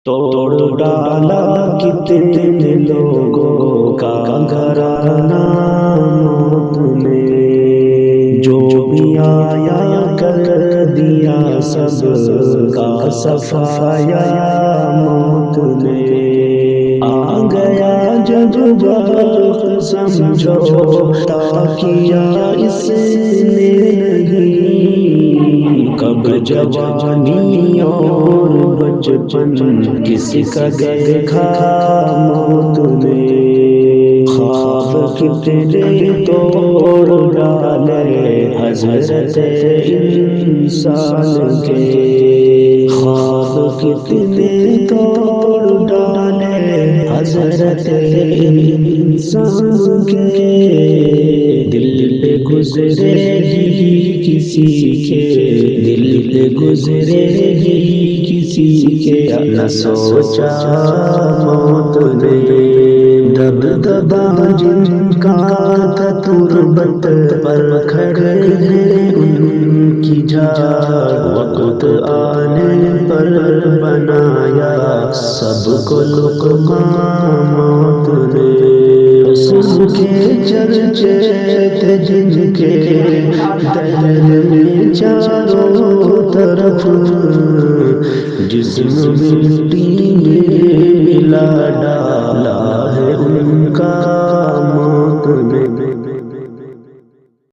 توڑ ڈالا کتنے لوگوں کا گھرانہ موت نے، جو بھی آیا کر دیا سب کا صفایا موت نے۔ آ گیا جب وقت سمجھو تا کیا اس نے نہیں، کب جوانی اور بچپن کس کا دیکھا موت نے۔ خواب کتنے توڑ ڈالے حضرت انسان کے، خواب کتنے توڑ ڈالے حضرت انسان کے۔ دل پہ گزرے گی کسی کے، دل پہ گزرے گی کسی کے، نہ سوچا موت نے۔ دب دبا جن کا تھا تربت پر کھڑے ہیں ان کی جا، وقت آنے پر بنایا سب کو لقمہ موت نے۔ رسول کے چرچے تھے جن کے دہر میں چاروں طرف، جسم مٹی